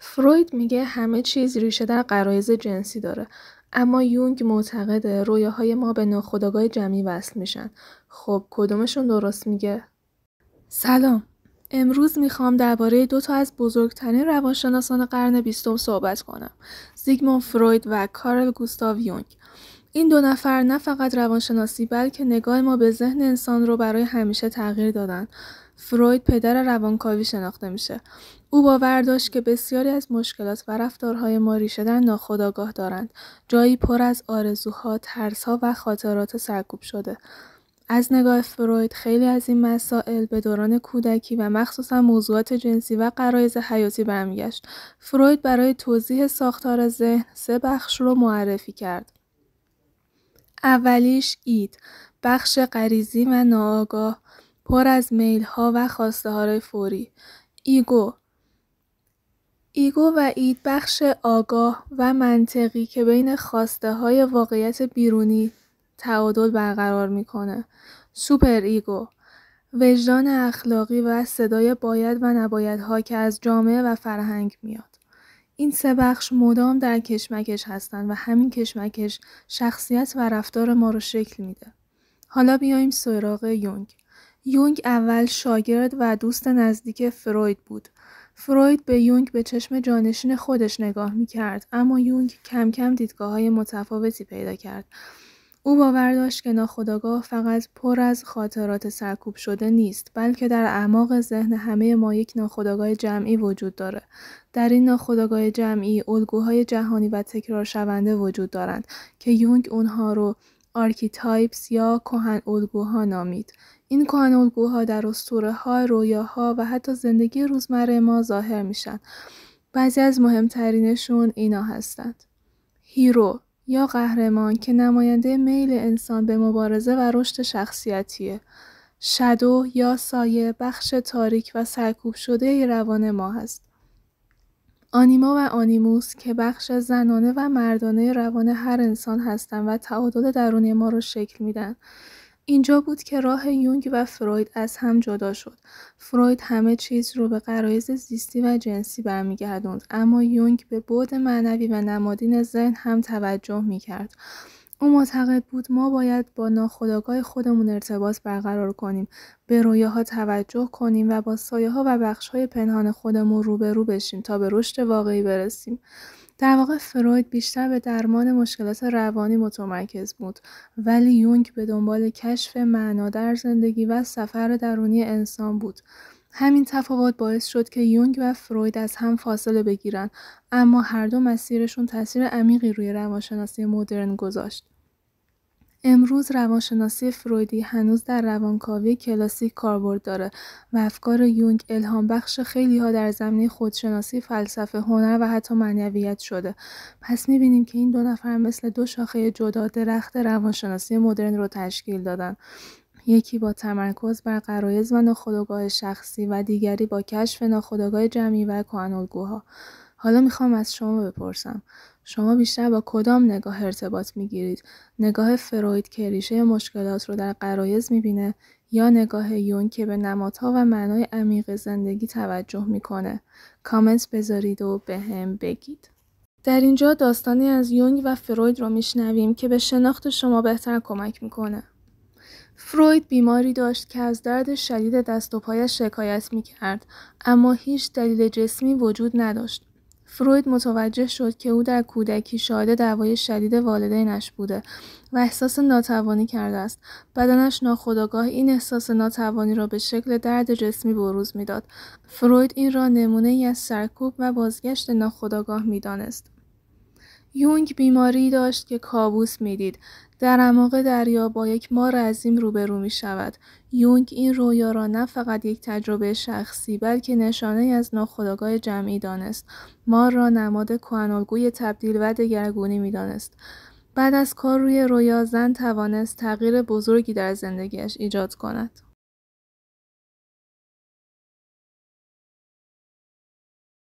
فروید میگه همه چیز ریشه در غرایز جنسی داره، اما یونگ معتقده رویاهای ما به ناخودآگاه جمعی وصل میشن. خب کدومشون درست میگه؟ سلام. امروز میخوام درباره دو تا از بزرگترین روانشناسان قرن 20 صحبت کنم. زیگموند فروید و کارل گوستاو یونگ. این دو نفر نه فقط روانشناسی بلکه نگاه ما به ذهن انسان رو برای همیشه تغییر دادن. فروید پدر روانکاوی شناخته میشه. او باور داشت که بسیاری از مشکلات و رفتارهای ما ریشه در ناخودآگاه دارند، جایی پر از آرزوها، ترس‌ها و خاطرات سرکوب شده. از نگاه فروید خیلی از این مسائل به دوران کودکی و مخصوصا موضوعات جنسی و غرایز حیاتی برمیگشت. فروید برای توضیح ساختار ذهن 3 بخش رو معرفی کرد. اولیش اید، بخش غریزی و ناآگاه، پر از میل‌ها و خواسته‌های فوری. ایگو و اید بخش آگاه و منطقی که بین خواسته-های واقعیت بیرونی تعادل برقرار میکنه. سوپر ایگو، وجدان اخلاقی و صدای باید و نبایدها که از جامعه و فرهنگ میاد. این 3 بخش مدام در کشمکش هستن و همین کشمکش شخصیت و رفتار ما رو شکل میده. حالا بیایم سراغ یونگ. یونگ اول شاگرد و دوست نزدیک فروید بود. فروید به یونگ به چشم جانشین خودش نگاه میکرد، اما یونگ کم کم دیدگاه‌های متفاوتی پیدا کرد. او باور داشت که ناخودآگاه فقط پر از خاطرات سرکوب شده نیست، بلکه در اعماق ذهن همه ما یک ناخودآگاه جمعی وجود داره. در این ناخودآگاه جمعی الگوهای جهانی و تکرار شونده وجود دارند که یونگ اونها رو آرکیتایپس یا کهن الگوها نامید. این کهن الگوها در اسطوره‌ها، رویاها و حتی زندگی روزمره ما ظاهر میشن. بعضی از مهمترینشون اینا هستند. هیرو یا قهرمان که نماینده میل انسان به مبارزه و رشد شخصیتیه. شادو یا سایه، بخش تاریک و سرکوب شده روان ما هست. آنیما و آنیموس که بخش زنانه و مردانه روان هر انسان هستند و تعادل درونی ما رو شکل میدن. اینجا بود که راه یونگ و فروید از هم جدا شد. فروید همه چیز رو به غرایز زیستی و جنسی برمیگردوند، اما یونگ به بعد معنوی و نمادین ذهن هم توجه میکرد. او معتقد بود ما باید با ناخودآگاه خودمون ارتباط برقرار کنیم، به رویاها توجه کنیم و با سایه‌ها و بخش‌های پنهان خودمون روبرو بشیم تا به رشد واقعی برسیم. در واقع فروید بیشتر به درمان مشکلات روانی متمرکز بود، ولی یونگ به دنبال کشف معنا در زندگی و سفر درونی انسان بود. همین تفاوت باعث شد که یونگ و فروید از هم فاصله بگیرن، اما هر دو مسیرشون تاثیر عمیقی روی روانشناسی مدرن گذاشت. امروز روانشناسی فرویدی هنوز در روانکاوی کلاسیک کاربرد داره و افکار یونگ الهام بخش خیلی‌ها در زمینه خودشناسی، فلسفه، هنر و حتی معنویت شده. پس می‌بینیم که این دو نفر مثل 2 شاخه جدا درخت روانشناسی مدرن رو تشکیل دادن. یکی با تمرکز بر غرایز و ناخودآگاه شخصی و دیگری با کشف ناخودآگاه جمعی و کهن الگوها. حالا میخوام از شما بپرسم، شما بیشتر با کدام نگاه ارتباط میگیرید؟ نگاه فروید که ریشه مشکلات رو در غرایز میبینه، یا نگاه یونگ که به نمادها و معنای عمیق زندگی توجه میکنه؟ کامنت بذارید و بهم بگید. در اینجا داستانی از یونگ و فروید رو میشنویم که به شناخت شما بهتر کمک میکنه. فروید بیماری داشت که از درد شدید دست و پایش شکایت میکرد، اما هیچ دلیل جسمی وجود نداشت. فروید متوجه شد که او در کودکی شاهد دعوای شدید والدینش بوده و احساس ناتوانی کرده است. بدنش ناخودآگاه این احساس ناتوانی را به شکل درد جسمی بروز میداد. فروید این را نمونه‌ای از سرکوب و بازگشت ناخودآگاه میدانست. یونگ بیماری داشت که کابوس میدید. در اعماق دریا با یک مار عظیم روبرو می شود. یونگ این رویا را نه فقط یک تجربه شخصی بلکه نشانه از ناخودآگاه جمعی دانست. مار را نماد کهن‌الگوی تبدیل و دگرگونی می دانست. بعد از کار روی رویا زن توانست تغییر بزرگی در زندگیش ایجاد کند.